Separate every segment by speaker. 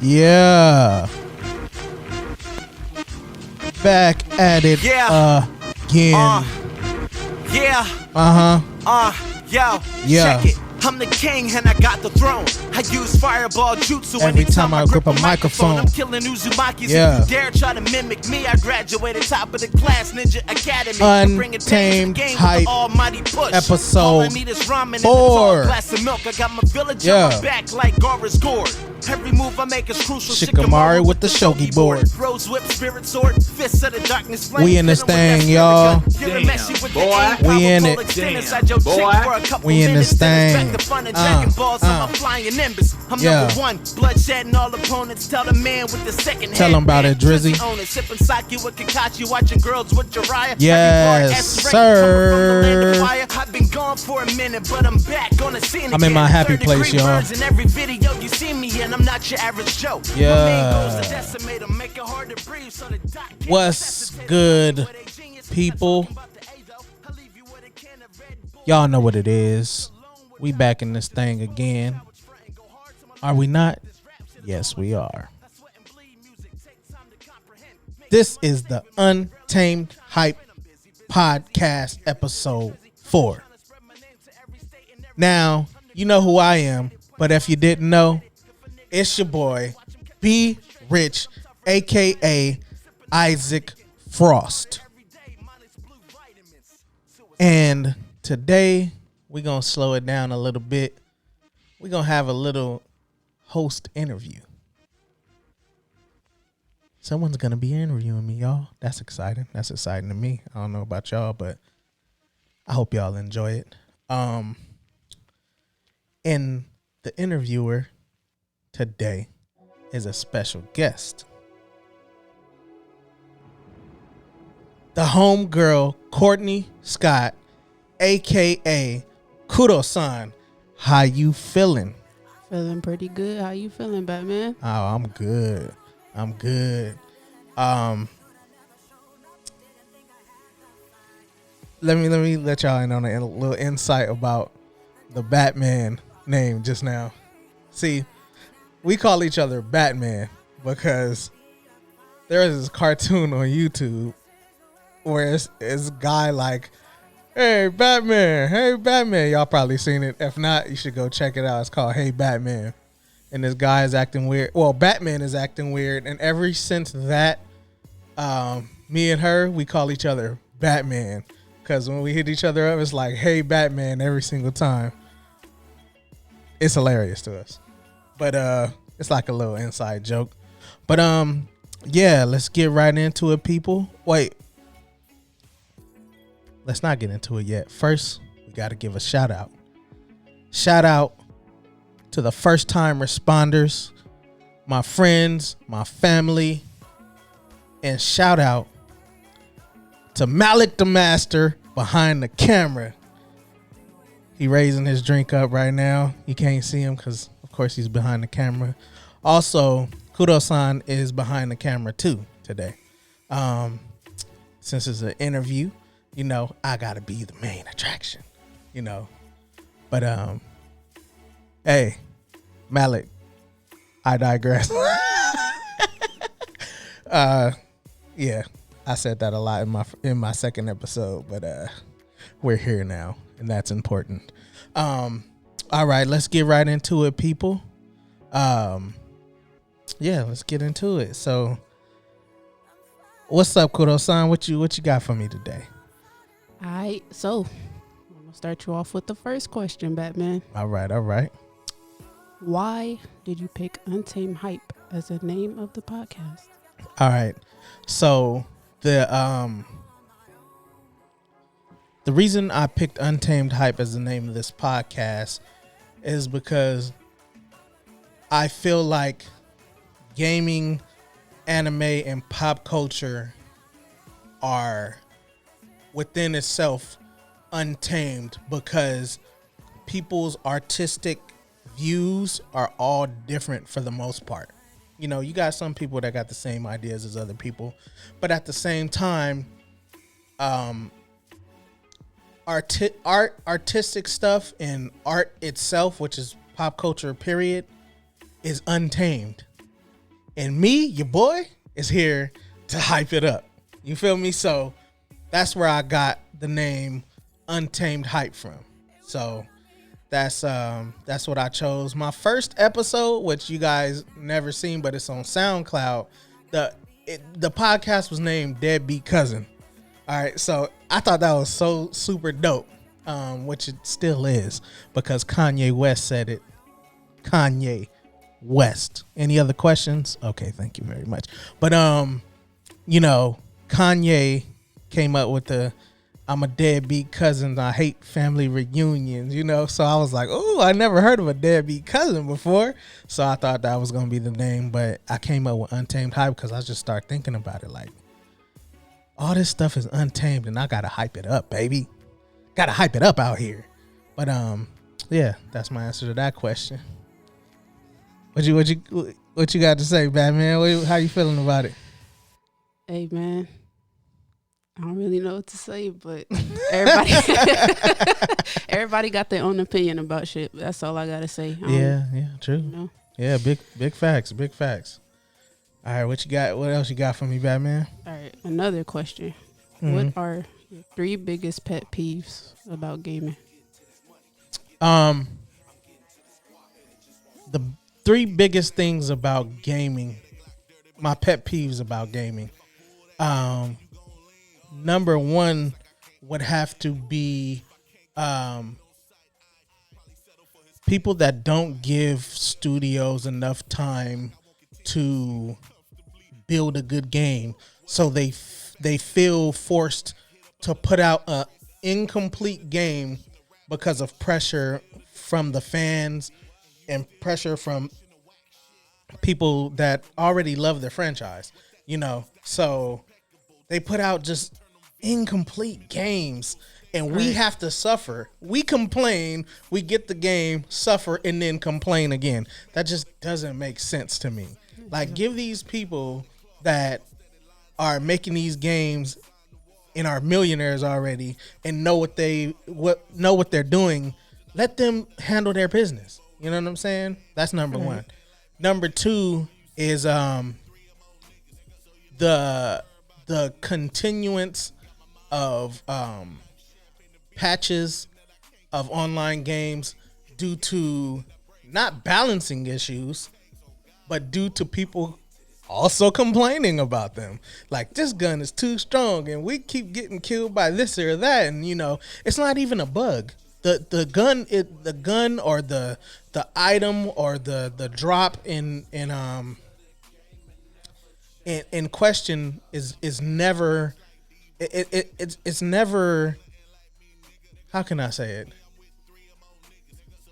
Speaker 1: Yeah. Back at it again.
Speaker 2: Yo, check it. I'm the king and I got the throne. I use fireball jutsu
Speaker 1: every time I grip a microphone.
Speaker 2: I'm killing Uzumakis. If you dare try to mimic me, I graduated top of the class, Ninja Academy.
Speaker 1: Untamed Hype episode 4.
Speaker 2: Glass of milk. I got my village on my back like Gora's gourd. Every move I make is crucial.
Speaker 1: Shikamaru with the shogi board.
Speaker 2: Rose whip, spirit sword, fists of the darkness flame.
Speaker 1: We in this thing, y'all.
Speaker 2: Boy.
Speaker 1: We in it.
Speaker 2: Boy.
Speaker 1: We in this thing.
Speaker 2: I'm number one. Bloodshed and all opponents. Tell the man with the second
Speaker 1: Tell him about it, Drizzy.
Speaker 2: Sipping sake with Kakashi, watching girls with Jiraiya.
Speaker 1: Yes, sir.
Speaker 2: I've been gone for a minute, but I'm back on the scene.
Speaker 1: I'm in my happy place, y'all.
Speaker 2: In every video you see me in, I'm not your average Joe.
Speaker 1: Yeah. What's good, people? Y'all know what it is. We back in this thing again. Are we not? Yes, we are. This is the Untamed Hype Podcast episode 4. Now, you know who I am, but if you didn't know, it's your boy, B Rich, aka Isaac Frost. And today, we're going to slow it down a little bit. We're going to have a little host interview. Someone's going to be interviewing me, y'all. That's exciting. That's exciting to me. I don't know about y'all, but I hope y'all enjoy it. And the interviewer today is a special guest. The homegirl, Courtney Scott, a.k.a. Kuro San. How you feeling?
Speaker 3: Feeling pretty good. How you feeling, Batman?
Speaker 1: Oh, I'm good. I'm good. Let me let y'all in on a little insight about the Batman name just now. See, we call each other Batman because there is this cartoon on YouTube where it's a guy like, Hey Batman. Y'all probably seen it. If not, you should go check it out. It's called Hey Batman. And this guy is acting weird. Well, Batman is acting weird. And ever since that, me and her, we call each other Batman. Because when we hit each other up, it's like, Hey Batman, every single time. It's hilarious to us. But it's like a little inside joke. But yeah, let's get right into it, people. Wait. Let's not get into it yet. First, we got to give a shout out. Shout out to the first time responders, my friends, my family, and shout out to Malik the Master behind the camera. He raising his drink up right now. You can't see him because, of course, he's behind the camera. Also, Kuro San is behind the camera too today. Since it's an interview, you know, I gotta be the main attraction, you know. But hey, Malik, I digress. Yeah, I said that a lot in my second episode, but we're here now, and that's important. All right, let's get right into it, people. Yeah, let's get into it. So, what's up, Kuro San? What you got for me today?
Speaker 3: All right, so I'm gonna start you off with the first question, Batman.
Speaker 1: All right.
Speaker 3: Why did you pick Untamed Hype as the name of the podcast?
Speaker 1: All right, so the reason I picked Untamed Hype as the name of this podcast is because I feel like gaming, anime, and pop culture are within itself untamed because people's artistic views are all different for the most part. You know, you got some people that got the same ideas as other people, but at the same time, artistic stuff and art itself, which is pop culture period, is untamed. And me, your boy, is here to hype it up. You feel me? So that's where I got the name Untamed Hype from. So that's what I chose. My first episode, which you guys never seen, but it's on SoundCloud. The podcast was named Deadbeat Cousin. All right, so I thought that was so super dope, which it still is because Kanye West said it. Kanye West. Any other questions? Okay, thank you very much. But Kanye came up with the I'm a deadbeat cousin. I hate family reunions, So I was like, oh, I never heard of a deadbeat cousin before. So I thought that was going to be the name. But I came up with Untamed Hype because I just started thinking about it. Like, all this stuff is untamed and I got to hype it up, baby. Got to hype it up out here. But, yeah, that's my answer to that question. What you got to say, Batman? How you feeling about it?
Speaker 3: Hey, man. I don't really know what to say, but everybody got their own opinion about shit. That's all I gotta say.
Speaker 1: Yeah, true. Yeah, big facts. All right, what you got? What else you got for me, Batman?
Speaker 3: All right, another question. Mm-hmm. What are your 3 biggest pet peeves about gaming?
Speaker 1: The 3 biggest things about gaming, my pet peeves about gaming. Number 1 would have to be people that don't give studios enough time to build a good game, so they feel forced to put out an incomplete game because of pressure from the fans and pressure from people that already love their franchise, so they put out just incomplete games and we have to suffer. We complain, we get the game, suffer, and then complain again. That just doesn't make sense to me. Like, give these people that are making these games and are millionaires already and know what they're doing. Let them handle their business. You know what I'm saying? That's number 1. Number 2 is the continuance of patches of online games due to not balancing issues, but due to people also complaining about them. Like, this gun is too strong and we keep getting killed by this or that, and it's not even a bug. The gun or the item or the drop in question is never it's never, how can I say it?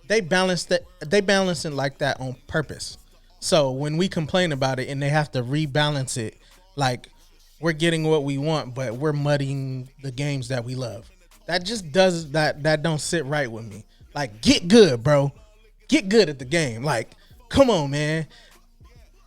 Speaker 1: They balance it like that on purpose. So when we complain about it and they have to rebalance it, like, we're getting what we want, but we're muddying the games that we love. That just that don't sit right with me. Like, get good, bro. Get good at the game. Like, come on, man.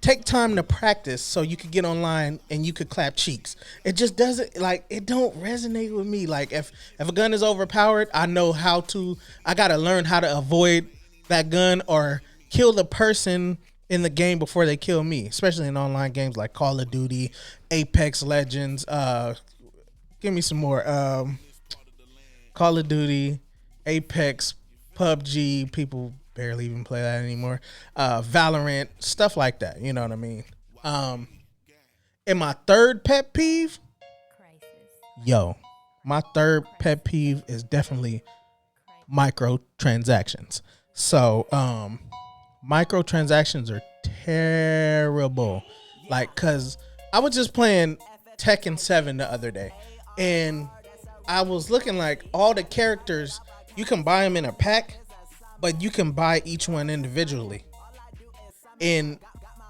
Speaker 1: Take time to practice so you could get online and you could clap cheeks. It just doesn't, like, it don't resonate with me. Like, if a gun is overpowered, I gotta learn how to avoid that gun or kill the person in the game before they kill me, especially in online games like Call of Duty, Apex Legends. Give me some more. Call of Duty, Apex, PUBG. People barely even play that anymore. Valorant, stuff like that. You know what I mean? And my third pet peeve, my third pet peeve is definitely microtransactions. So, microtransactions are terrible. Like, cause I was just playing Tekken 7 the other day, and I was looking like all the characters, you can buy them in a pack, but you can buy each one individually. And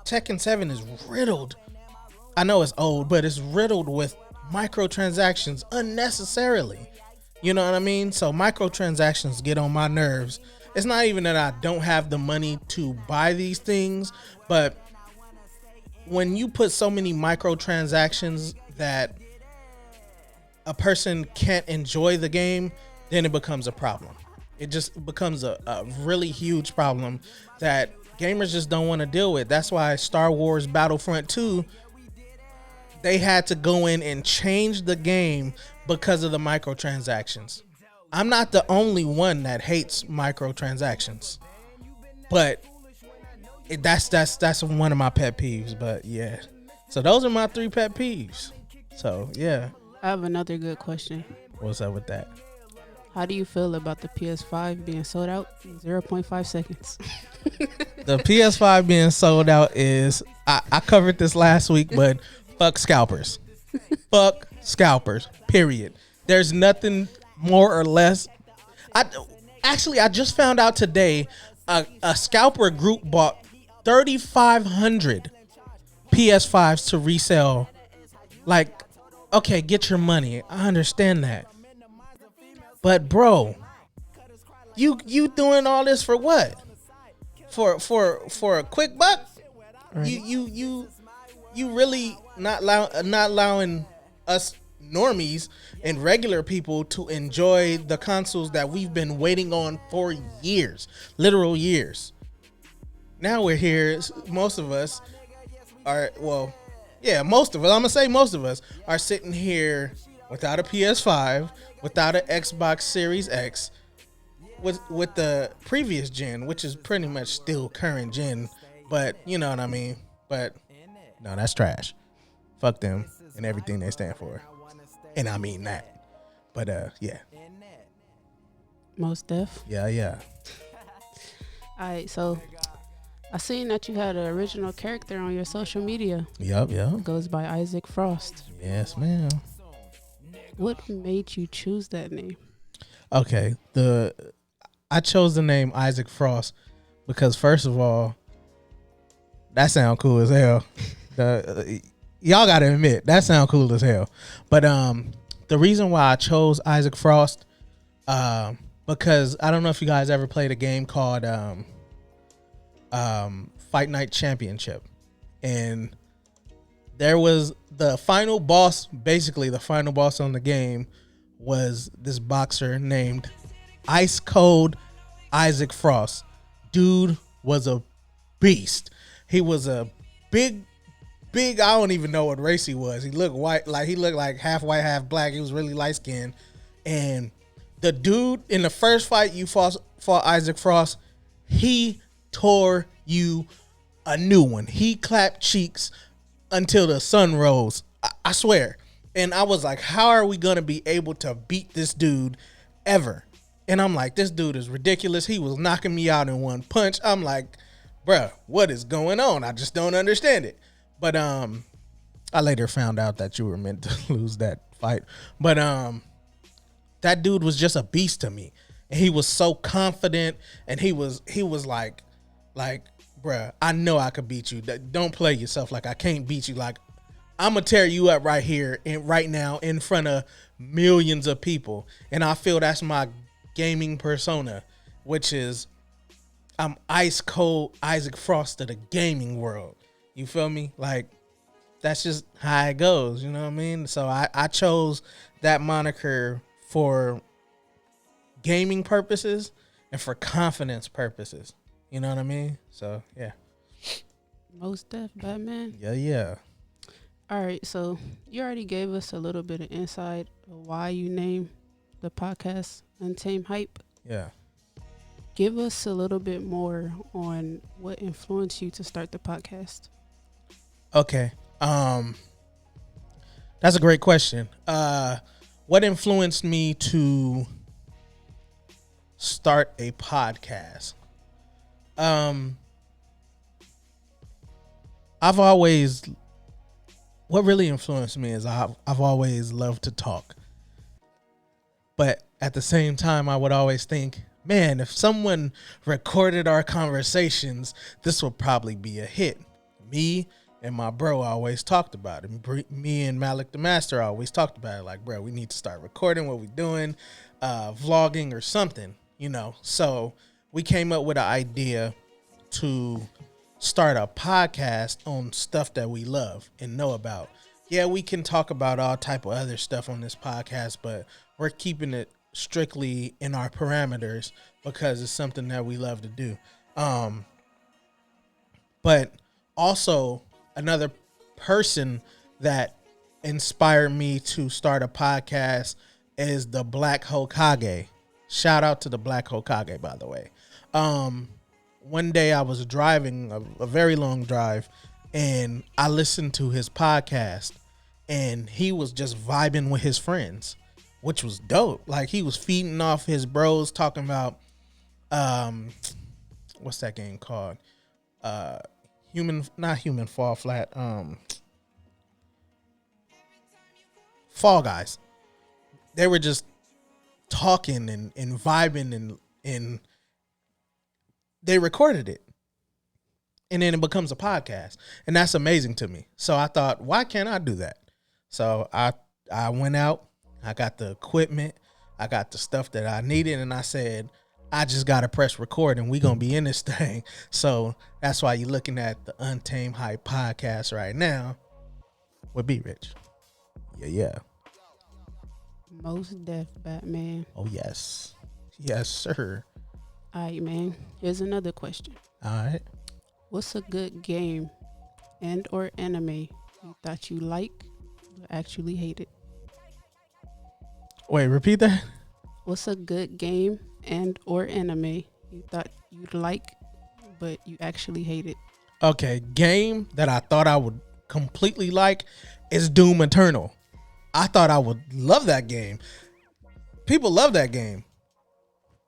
Speaker 1: Tekken 7 is riddled. I know it's old, but it's riddled with microtransactions unnecessarily. You know what I mean? So microtransactions get on my nerves. It's not even that I don't have the money to buy these things, but when you put so many microtransactions that a person can't enjoy the game, then it becomes a problem. It just becomes a really huge problem that gamers just don't want to deal with. That's why Star Wars Battlefront 2, they had to go in and change the game because of the microtransactions. I'm not the only one that hates microtransactions, but that's one of my pet peeves. But yeah, so those are my 3 pet peeves. So yeah.
Speaker 3: I have another good question.
Speaker 1: What's up with that?
Speaker 3: How do you feel about the PS5 being sold out in 0.5 seconds?
Speaker 1: The PS5 being sold out is, I covered this last week, but fuck scalpers. Fuck scalpers, period. There's nothing more or less. I just found out today a scalper group bought 3,500 PS5s to resell. Like, okay, get your money. I understand that. But bro, you doing all this for what? For a quick buck?
Speaker 3: Right.
Speaker 1: You really not allowing us normies and regular people to enjoy the consoles that we've been waiting on for years, literal years. Now we're here. Most of us are, well, yeah, most of us. I'm gonna say most of us are sitting here without a PS5, without an Xbox Series X, with the previous gen, which is pretty much still current gen, but you know what I mean. But no, that's trash. Fuck them and everything they stand for, and I mean that. But yeah.
Speaker 3: Most def.
Speaker 1: Yeah.
Speaker 3: All right, so I seen that you had an original character on your social media.
Speaker 1: Yep.
Speaker 3: It goes by Isaac Frost.
Speaker 1: Yes, ma'am.
Speaker 3: What made you choose that name?
Speaker 1: Okay, I chose the name Isaac Frost because first of all, that sound cool as hell. Y'all gotta admit that sound cool as hell. But the reason why I chose Isaac Frost, because I don't know if you guys ever played a game called Fight Night Championship, and there was the final boss. Basically, the final boss on the game was this boxer named Ice Cold Isaac Frost. Dude was a beast. He was a big. I don't even know what race he was. He looked white, he looked like half white, half black. He was really light skinned. And the dude in the first fight you fought Isaac Frost, he tore you a new one. He clapped cheeks until the sun rose. I swear. And I was like, how are we gonna be able to beat this dude ever? And I'm like, this dude is ridiculous. He was knocking me out in one punch. I'm like, bruh, what is going on? I just don't understand it. But I later found out that you were meant to lose that fight. But that dude was just a beast to me. And he was so confident, and he was like, bruh, I know I could beat you. Don't play yourself like I can't beat you. Like, I'm gonna tear you up right here and right now in front of millions of people. And I feel that's my gaming persona, which is I'm ice cold Isaac Frost of the gaming world. You feel me? Like, that's just how it goes. You know what I mean? So I chose that moniker for gaming purposes and for confidence purposes. You know what I mean? So yeah.
Speaker 3: Most def, Batman.
Speaker 1: Yeah.
Speaker 3: All right, so you already gave us a little bit of insight of why you named the podcast Untamed Hype.
Speaker 1: Yeah.
Speaker 3: Give us a little bit more on what influenced you to start the podcast.
Speaker 1: Okay. That's a great question. What influenced me to start a podcast? What really influenced me is I've always loved to talk. But at the same time, I would always think, man, if someone recorded our conversations, this would probably be a hit. Me and my bro always talked about it. Me and Malik the Master always talked about it. Like, bro, we need to start recording what we're doing, vlogging or something, you know. So we came up with an idea to start a podcast on stuff that we love and know about. Yeah, we can talk about all type of other stuff on this podcast, but we're keeping it strictly in our parameters because it's something that we love to do. But also another person that inspired me to start a podcast is the Black Hokage. Shout out to the Black Hokage, by the way. One day I was driving a very long drive, and I listened to his podcast, and he was just vibing with his friends, which was dope. Like, he was feeding off his bros, talking about what's that game called? Not Human Fall Flat. Fall Guys. They were just talking and vibing and they recorded it. And then it becomes a podcast. And that's amazing to me. So I thought, why can't I do that? So I went out, I got the equipment, I got the stuff that I needed, and I said, I just got to press record and we going to be in this thing. So that's why you're looking at the Untamed Hype podcast right now with B Rich. Yeah.
Speaker 3: Most Def Batman.
Speaker 1: Oh, yes. Yes, sir.
Speaker 3: All right, man. Here's another question.
Speaker 1: All right.
Speaker 3: What's a good game and or anime you thought you like but actually hated?
Speaker 1: Wait, repeat that?
Speaker 3: What's a good game and or anime you thought you'd like but you actually hated?
Speaker 1: Okay, game that I thought I would completely like is Doom Eternal. I thought I would love that game. People love that game.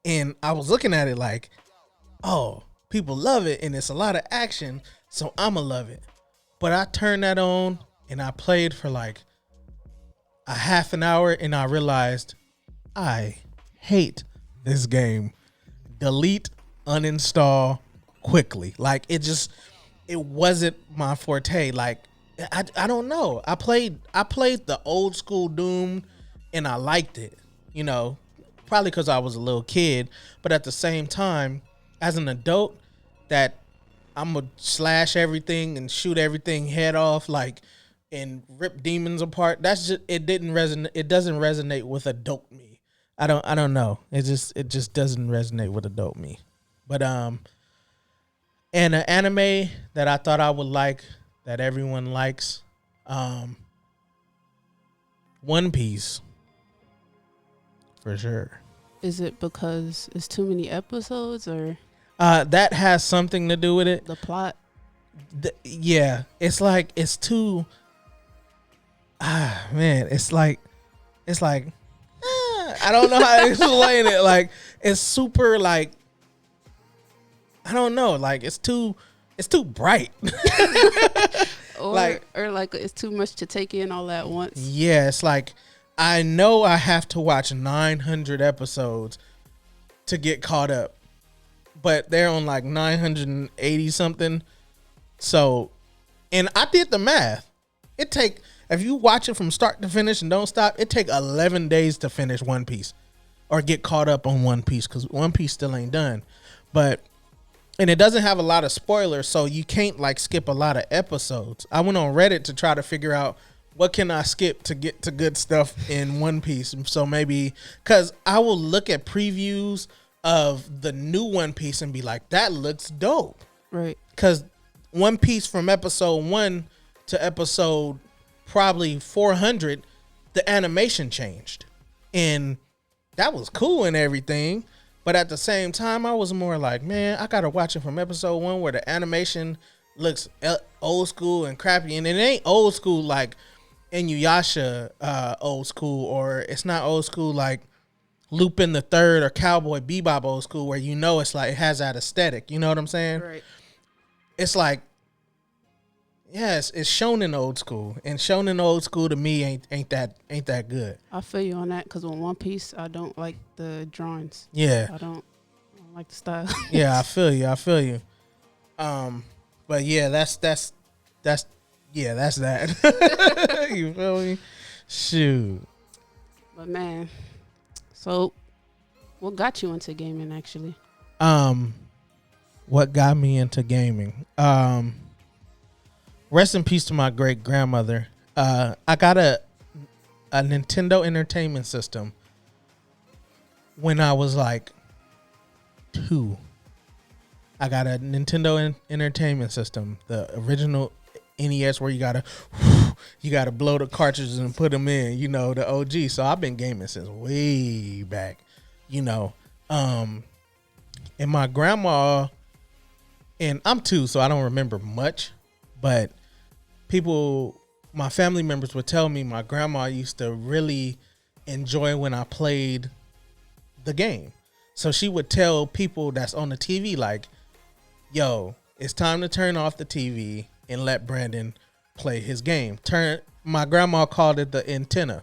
Speaker 1: And I was looking at it like, oh, people love it and it's a lot of action, so I'ma love it. But I turned that on and I played for like a half an hour and I realized I hate this game. Delete, uninstall quickly. Like, it wasn't my forte. Like, I don't know. I played the old school Doom and I liked it, you know, probably because I was a little kid. But at the same time, as an adult, that I'm gonna slash everything and shoot everything head off, like, and rip demons apart. That's just, it didn't resonate. It doesn't resonate with adult me. I don't know. It just doesn't resonate with adult me. But and an anime that I thought I would like, that everyone likes, One Piece, for sure.
Speaker 3: Is it because it's too many episodes or
Speaker 1: that has something to do with it?
Speaker 3: the plot?
Speaker 1: Yeah, it's like it's too. Man, it's like I don't know how to explain it. Like, it's super, like, I don't know, like it's too bright.
Speaker 3: Or
Speaker 1: like
Speaker 3: it's too much to take in all at once.
Speaker 1: Yeah, it's like I know I have to watch 900 episodes to get caught up, but they're on like 980 something. So, and I did the math. If you watch it from start to finish and don't stop, it take 11 days to finish One Piece or get caught up on One Piece, because One Piece still ain't done. And it doesn't have a lot of spoilers, so you can't like skip a lot of episodes. I went on Reddit to try to figure out what can I skip to get to good stuff in One Piece. So maybe, because I will look at previews of the new One Piece and be like, that looks dope.
Speaker 3: Right.
Speaker 1: Because One Piece from episode 1 to episode probably 400, the animation changed. And that was cool and everything. But at the same time, I was more like, man, I got to watch it from episode 1 where the animation looks old school and crappy. And it ain't old school like Inuyasha old school, or it's not old school like Lupin the Third or Cowboy Bebop old school, where you know it's like it has that aesthetic. You know what I'm saying?
Speaker 3: Right.
Speaker 1: It's like, yes, it's shonen old school, and shonen old school to me ain't that good.
Speaker 3: I feel you on that, because with One Piece, I don't like the drawings.
Speaker 1: Yeah,
Speaker 3: I don't like the style.
Speaker 1: yeah, I feel you. But yeah, that's that. You feel me? Shoot.
Speaker 3: But man, so what got you into gaming actually?
Speaker 1: What got me into gaming? Rest in peace to my great grandmother. I got a Nintendo Entertainment System when I was like 2. I got a Nintendo Entertainment System, the original NES, where you gotta blow the cartridges and put them in. You know, the OG. So I've been gaming since way back. You know, and my grandma, and I'm 2, so I don't remember much, but my family members would tell me my grandma used to really enjoy when I played the game. So she would tell people that's on the TV, like, yo, it's time to turn off the TV and let Brandon play his game. My grandma called it the antenna.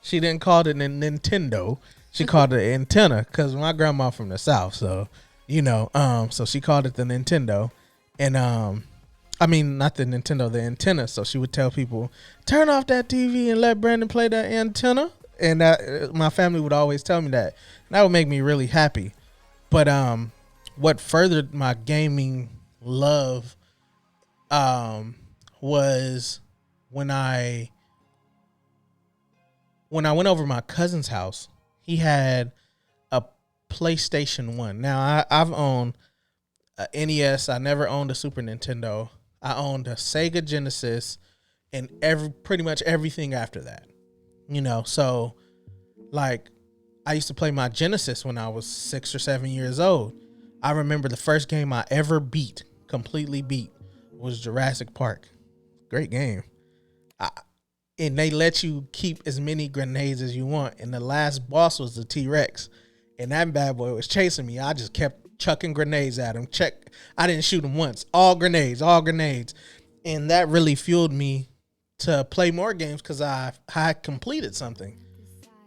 Speaker 1: She didn't call it a Nintendo. She called it antenna because my grandma from the South. So, you know, so she called it the Nintendo. And, I mean, not the Nintendo, the antenna. So she would tell people, turn off that TV and let Brandon play that antenna. And my family would always tell me that. And that would make me really happy. But what furthered my gaming love was when I went over to my cousin's house. He had a PlayStation 1. Now, I've owned a NES. I never owned a Super Nintendo. I owned a Sega Genesis and pretty much everything after that. You know, so like I used to play my Genesis when I was 6 or 7 years old. I remember the first game I ever completely beat, was Jurassic Park. Great game. And they let you keep as many grenades as you want. And the last boss was the T-Rex. And that bad boy was chasing me. I just kept chucking grenades at him. I didn't shoot him once. All grenades. And that really fueled me to play more games because I completed something.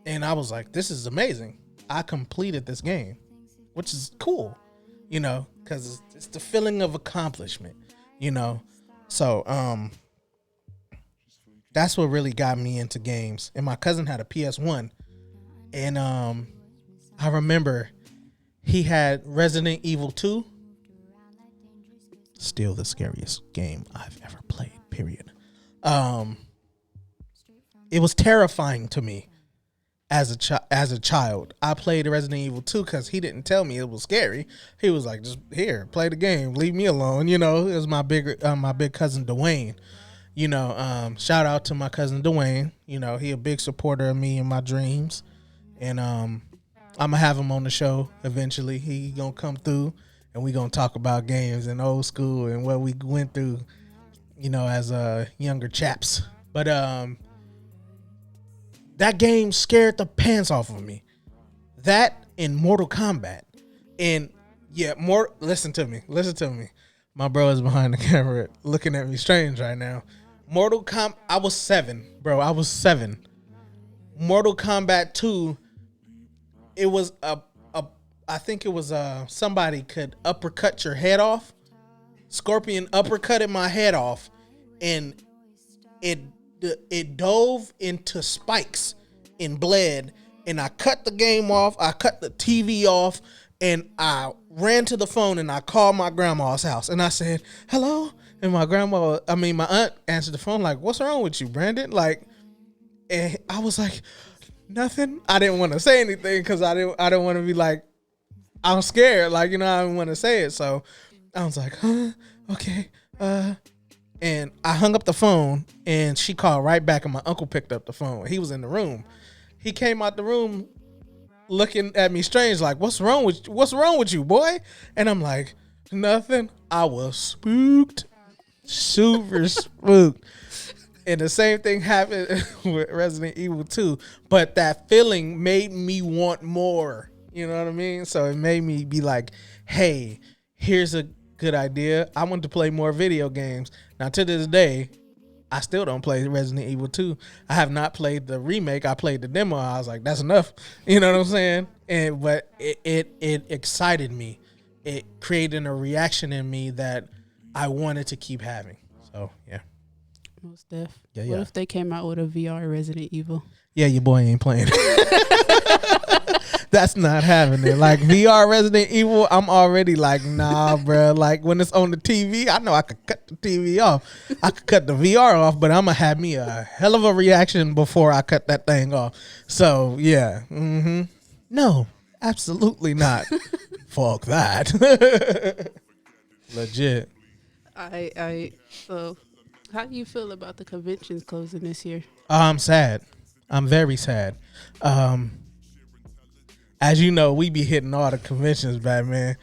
Speaker 1: And I was like, this is amazing. I completed this game, which is cool, you know, because it's the feeling of accomplishment, you know. So that's what really got me into games. And my cousin had a PS1. And I remember he had Resident Evil 2. Still the scariest game I've ever played, period. It was terrifying to me as a child. I played Resident Evil 2 because he didn't tell me it was scary. He was like, just here, play the game, leave me alone. You know, it was my big cousin Dwayne. You know, shout out to my cousin Dwayne. You know, he a big supporter of me and my dreams. And I'm gonna have him on the show eventually. He gonna come through and we gonna talk about games and old school and what we went through, you know, as younger chaps. But that game scared the pants off of me. That and Mortal Kombat. And yeah, listen to me. My bro is behind the camera looking at me strange right now. Mortal Kombat, I was 7, bro. Mortal Kombat 2, it was I think it was somebody could uppercut your head off. Scorpion uppercutted my head off, and it dove into spikes and bled, and I cut the game off. I cut the TV off, and I ran to the phone and I called my grandma's house and I said, hello? And my aunt answered the phone like, what's wrong with you, Brandon? Like, and I was like, nothing. I didn't want to say anything because I don't want to be like, I'm scared. Like, you know, I didn't want to say it. So I was like, okay. And I hung up the phone and she called right back and my uncle picked up the phone. He was in the room. He came out the room looking at me strange, like, what's wrong with you, boy? And I'm like, nothing. I was spooked. Super spooked. And the same thing happened with Resident Evil 2. But that feeling made me want more. You know what I mean? So it made me be like, hey, here's a good idea. I want to play more video games. Now, to this day, I still don't play Resident Evil 2. I have not played the remake. I played the demo. I was like, that's enough. You know what I'm saying? But it excited me. It created a reaction in me that I wanted to keep having. So, yeah.
Speaker 3: Most def.
Speaker 1: Yeah.
Speaker 3: What if they came out with a VR Resident Evil?
Speaker 1: Yeah, your boy ain't playing. That's not happening. Like VR Resident Evil, I'm already like, nah, bro. Like when it's on the TV, I know I could cut the TV off. I could cut the VR off, but I'm gonna have me a hell of a reaction before I cut that thing off. So yeah, no, absolutely not. Fuck that. Legit.
Speaker 3: So how do you feel about the conventions closing this year?
Speaker 1: I'm sad. I'm very sad. As you know, we be hitting all the conventions, Batman.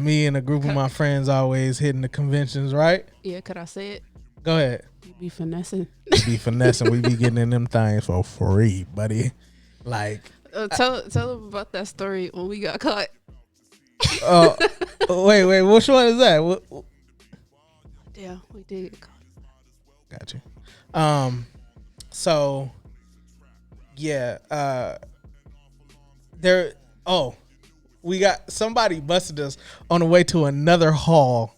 Speaker 1: Me and a group of my friends always hitting the conventions, right?
Speaker 3: Yeah, could I say it?
Speaker 1: Go ahead.
Speaker 3: You be finessing.
Speaker 1: We be finessing. We be getting in them things for free, buddy. Like,
Speaker 3: tell them about that story when we got caught.
Speaker 1: oh, wait, which one is that?
Speaker 3: Yeah, we did get caught.
Speaker 1: Got you. So, yeah, we got somebody busted us on the way to another hall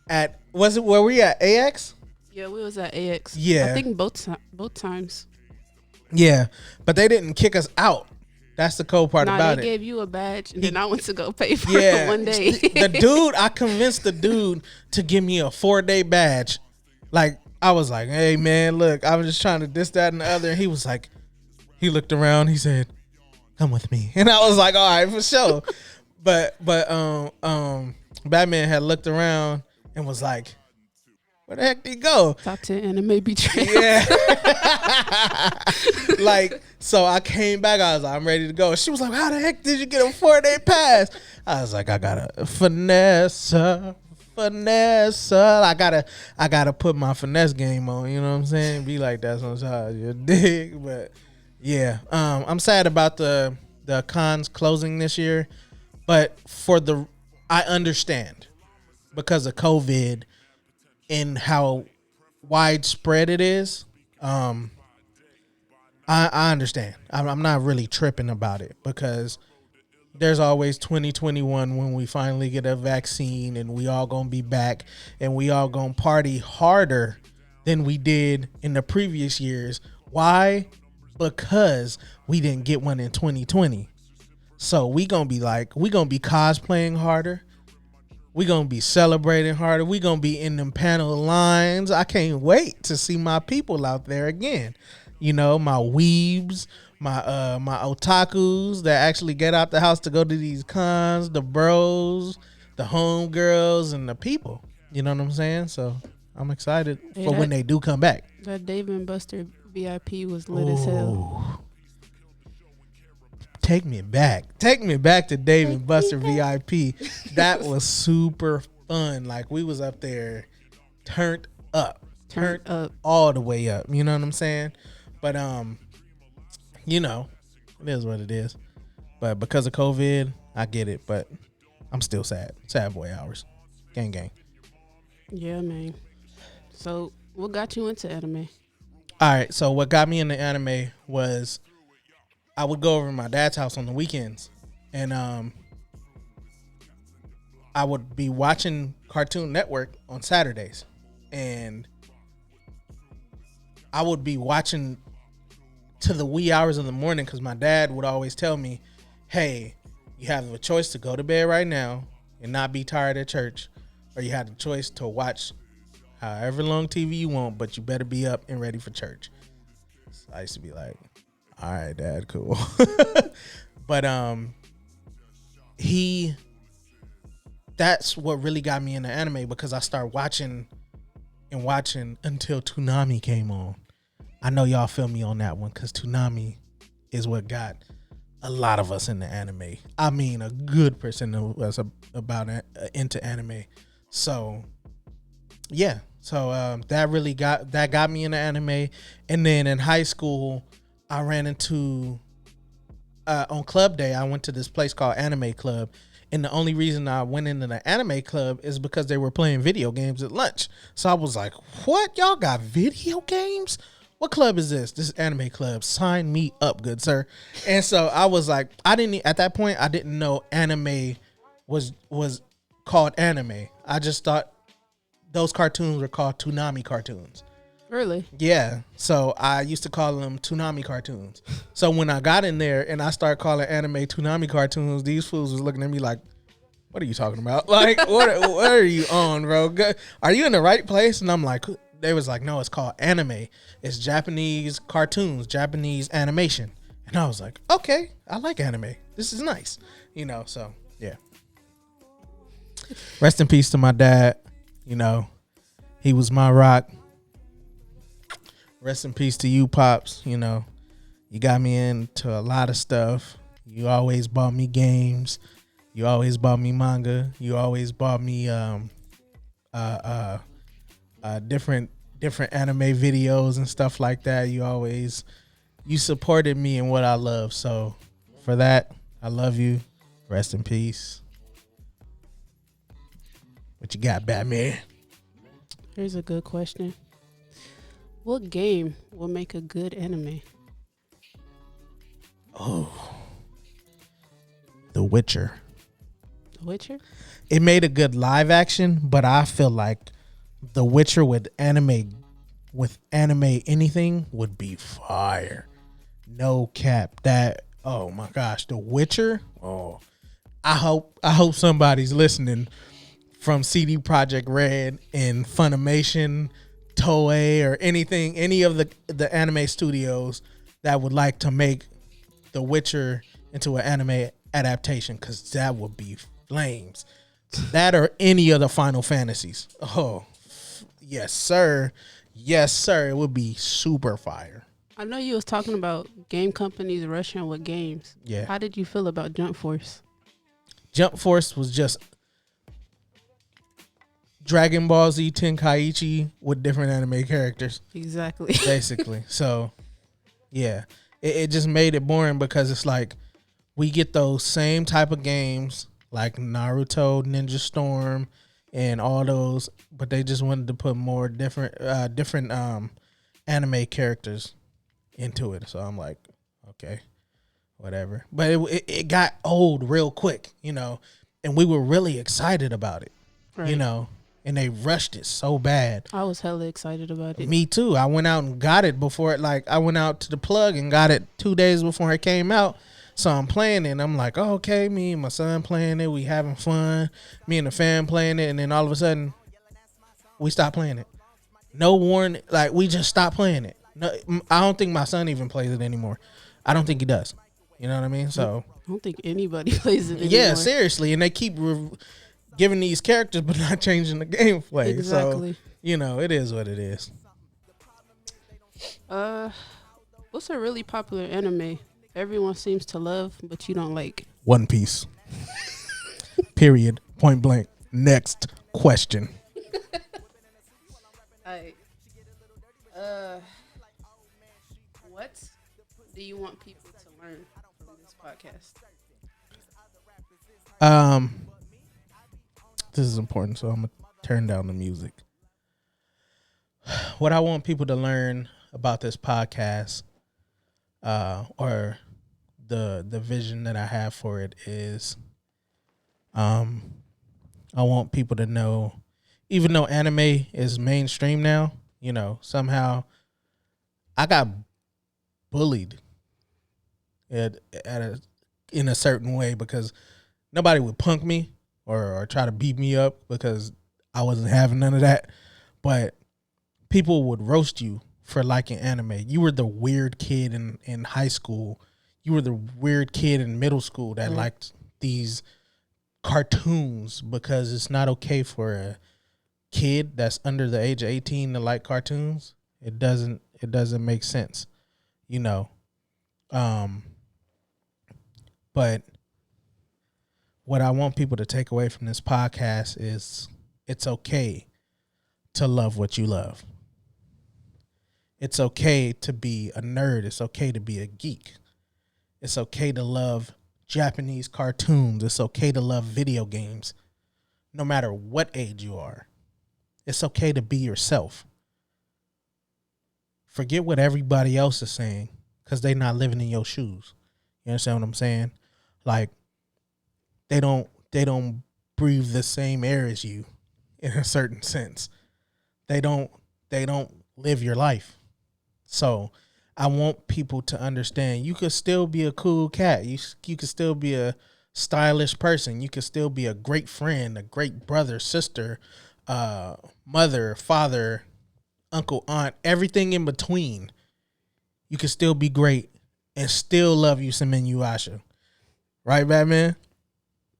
Speaker 1: at, was it where we at, AX?
Speaker 3: Yeah, we was at AX.
Speaker 1: Yeah.
Speaker 3: I think both times.
Speaker 1: Yeah, but they didn't kick us out. That's the cool part about
Speaker 3: they
Speaker 1: it.
Speaker 3: gave you a badge, and then I went to go pay for it one day.
Speaker 1: I convinced the dude to give me a 4-day badge. Like, I was like, hey, man, look, I was just trying to this, that, and the other. And he was like, he looked around. He said, come with me. And I was like, all right, for sure. but Batman had looked around and was like, where the heck did he go?
Speaker 3: Top 10 anime betrayal.
Speaker 1: Yeah. Like, so I came back. I was like, I'm ready to go. She was like, how the heck did you get a 4-day pass? I was like, I gotta finesse. I gotta put my finesse game on. You know what I'm saying? Be like that sometimes. You dig? But yeah, I'm sad about the cons closing this year, but I understand because of COVID and how widespread it is. I understand. I'm not really tripping about it because there's always 2021 when we finally get a vaccine and we all gonna be back and we all gonna party harder than we did in the previous years. Why? Because we didn't get one in 2020. So we gonna be cosplaying harder. We gonna be celebrating harder. We gonna be in them panel lines. I can't wait to see my people out there again. You know, my weebs, my otakus that actually get out the house to go to these cons, the bros, the homegirls, and the people. You know what I'm saying? So I'm excited for when they do come back.
Speaker 3: That Dave and Buster VIP was lit as hell.
Speaker 1: Take me back to Dave and Buster VIP. That was super fun. Like, we was up there turned up all the way up. You know what I'm saying? But you know, it is what it is. But because of COVID, I get it. But I'm still sad. Sad boy hours. Gang.
Speaker 3: Yeah, man. So what got you into anime?
Speaker 1: All right. So what got me into anime was I would go over to my dad's house on the weekends, and I would be watching Cartoon Network on Saturdays, and I would be watching to the wee hours of the morning because my dad would always tell me, hey, you have a choice to go to bed right now and not be tired at church, or you have the choice to watch however long TV you want, but you better be up and ready for church. So I used to be like, all right, Dad, cool. But that's what really got me into anime, because I started watching until Toonami came on. I know y'all feel me on that one, because Toonami is what got a lot of us into anime. I mean, a good percent of us into anime. So yeah, that got me into anime. And then in high school, I ran into on club day, I went to this place called Anime Club. And the only reason I went into the anime club is because they were playing video games at lunch. So I was like, what? Y'all got video games? What club is this? This is Anime Club. Sign me up, good sir. And so I was like, at that point, I didn't know anime was called anime. I just thought those cartoons were called Toonami cartoons.
Speaker 3: Really?
Speaker 1: Yeah. So I used to call them Toonami cartoons. So when I got in there and I started calling anime Toonami cartoons, these fools was looking at me like, what are you talking about? Like, what are you on, bro? Are you in the right place? And I'm like, they was like, no, it's called anime. It's Japanese cartoons, Japanese animation. And I was like, okay, I like anime. This is nice. You know, so yeah. Rest in peace to my dad. You know, he was my rock. Rest in peace to you, Pops. You know, you got me into a lot of stuff. You always bought me games. You always bought me manga. You always bought me different anime videos and stuff like that. You supported me in what I love. So for that, I love you. Rest in peace. What you got, Batman?
Speaker 3: Here's a good question. What game will make a good anime?
Speaker 1: Oh, The Witcher.
Speaker 3: The Witcher?
Speaker 1: It made a good live action, but I feel like The Witcher with anime anything would be fire. No cap. That, oh my gosh, The Witcher. Oh, I hope somebody's listening from CD Projekt Red and Funimation, Toei, or anything, any of the anime studios that would like to make The Witcher into an anime adaptation, because that would be flames. That or any of the Final Fantasies. Oh, yes, sir. Yes, sir. It would be super fire.
Speaker 3: I know you was talking about game companies rushing with games.
Speaker 1: Yeah.
Speaker 3: How did you feel about Jump Force?
Speaker 1: Jump Force was just Dragon Ball Z Tenkaichi with different anime characters.
Speaker 3: Exactly.
Speaker 1: Basically. So, yeah. It just made it boring, because it's like we get those same type of games like Naruto, Ninja Storm, and all those, but they just wanted to put more different anime characters into it. So I'm like, okay, whatever. But it got old real quick, you know, and we were really excited about it,
Speaker 3: Right.
Speaker 1: you know, and they rushed it so bad.
Speaker 3: I was hella excited about it.
Speaker 1: Me too. I went out and got it before it, like, I went out to the plug and got it 2 days before it came out. So I'm playing it, and I'm like, oh, okay, me and my son playing it. We having fun. Me and the fam playing it, and then all of a sudden, we stopped playing it. No warning. Like, we just stopped playing it. No, I don't think my son even plays it anymore. I don't think he does. You know what I mean? So
Speaker 3: I don't think anybody plays it anymore.
Speaker 1: yeah, seriously. And they keep giving these characters, but not changing the gameplay.
Speaker 3: Exactly.
Speaker 1: So, you know, it is what it is.
Speaker 3: What's a really popular anime everyone seems to love, but you don't like?
Speaker 1: One Piece. Period. Point blank. Next question.
Speaker 3: Alright. What do you want people to learn from this podcast?
Speaker 1: This is important, so I'm gonna turn down the music. What I want people to learn about this podcast, or the vision that I have for it is, I want people to know, even though anime is mainstream now, you know, somehow I got bullied in a certain way, because nobody would punk me or try to beat me up, because I wasn't having none of that. But people would roast you for liking anime. You were the weird kid in high school. You were the weird kid in middle school that liked these cartoons, because it's not okay for a kid that's under the age of 18 to like cartoons. It doesn't make sense, you know. But what I want people to take away from this podcast is it's okay to love what you love. It's okay to be a nerd. It's okay to be a geek. It's okay to love Japanese cartoons. It's okay to love video games, no matter what age you are. It's okay to be yourself. Forget what everybody else is saying, because they're not living in your shoes. You understand what I'm saying? Like, they don't breathe the same air as you in a certain sense. They don't live your life. So I want people to understand you could still be a cool cat. You could still be a stylish person. You could still be a great friend, a great brother, sister, mother, father, uncle, aunt, everything in between. You could still be great and still love you some Inuyasha. Right, Batman?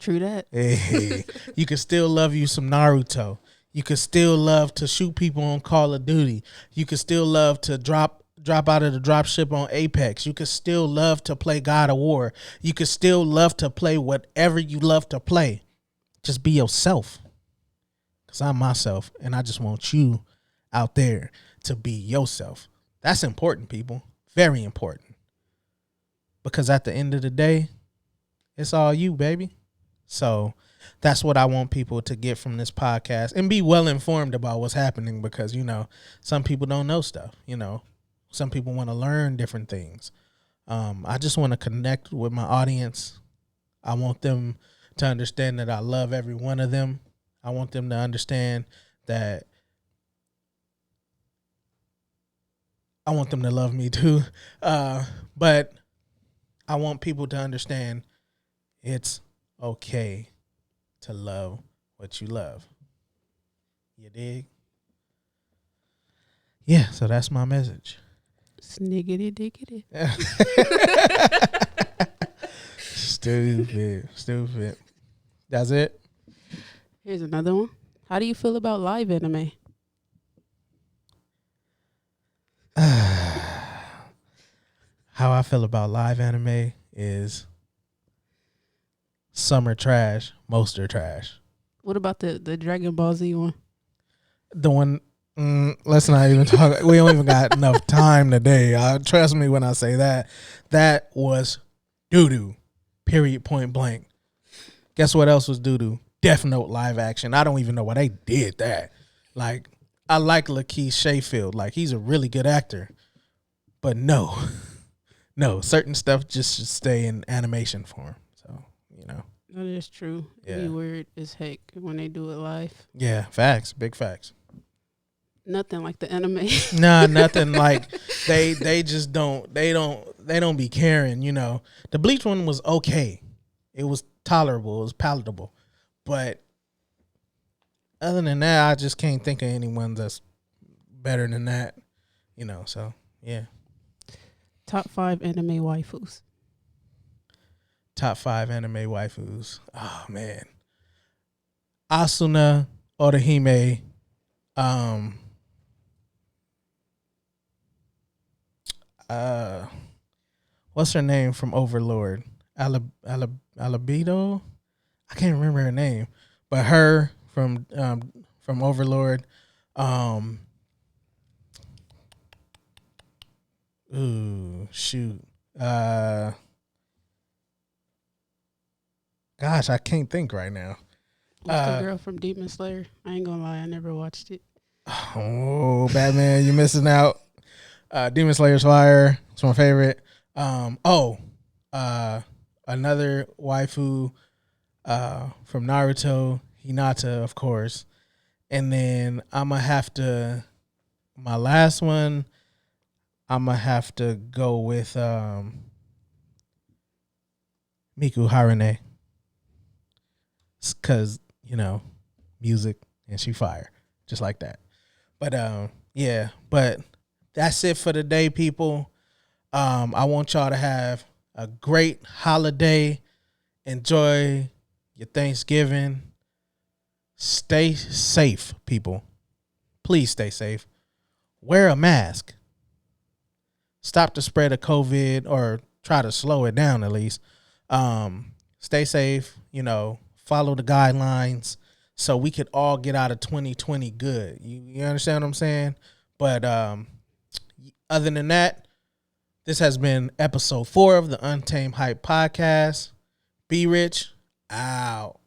Speaker 3: True that.
Speaker 1: Hey, you can still love you some Naruto. You can still love to shoot people on Call of Duty. You can still love to drop out of the drop ship on Apex. You can still love to play God of War. You can still love to play whatever you love to play. Just be yourself. Because I'm myself, and I just want you out there to be yourself. That's important, people. Very important. Because at the end of the day, it's all you, baby. So that's what I want people to get from this podcast and be well informed about what's happening because, you know, some people don't know stuff, you know. Some people want to learn different things. I just want to connect with my audience. I want them to understand that I love every one of them. I want them to understand that I want them to love me too. But I want people to understand it's okay to love what you love. You dig? Yeah, so that's my message.
Speaker 3: Sniggity diggity.
Speaker 1: Stupid. That's it?
Speaker 3: Here's another one. How do you feel about live anime?
Speaker 1: How I feel about live anime is some are trash, most are trash.
Speaker 3: What about the Dragon Ball Z one?
Speaker 1: The one, let's not even talk. We don't even got enough time today. Trust me when I say that. That was doo-doo, period, point blank. Guess what else was doo-doo? Death Note live action. I don't even know why they did that. Like, I like Lakeith Sheffield. Like, he's a really good actor. But no, certain stuff just should stay in animation form. So, you know.
Speaker 3: That is true.
Speaker 1: Yeah.
Speaker 3: It'd be weird as heck when they do it live.
Speaker 1: Yeah, facts. Big facts.
Speaker 3: Nothing like the anime.
Speaker 1: Nah, nothing like they just don't be caring, you know. The Bleach one was okay. It was tolerable, it was palatable. But other than that, I just can't think of anyone that's better than that. You know, so yeah.
Speaker 3: Top 5 anime waifus.
Speaker 1: Top 5 anime waifus. Oh man. Asuna Orihime, what's her name from Overlord? Alabido? I can't remember her name, but her from Overlord. Ooh, shoot. Gosh, I can't think right now.
Speaker 3: What's the girl from Demon Slayer? I ain't gonna lie, I never watched it.
Speaker 1: Oh, Batman, you're missing out. Demon Slayer's fire. It's my favorite. Another waifu from Naruto, Hinata, of course. And then my last one, I'm going to have to go with Miku Harune. Because, you know, music and she fire. Just like that. But, yeah. But that's it for today, people. I want y'all to have a great holiday. Enjoy your Thanksgiving. Stay safe, people. Please stay safe. Wear a mask. Stop the spread of COVID or try to slow it down at least. Stay safe, you know, follow the guidelines so we could all get out of 2020 good. You understand what I'm saying? But other than that, this has been episode 4 of the Untamed Hype podcast. Be Rich, out.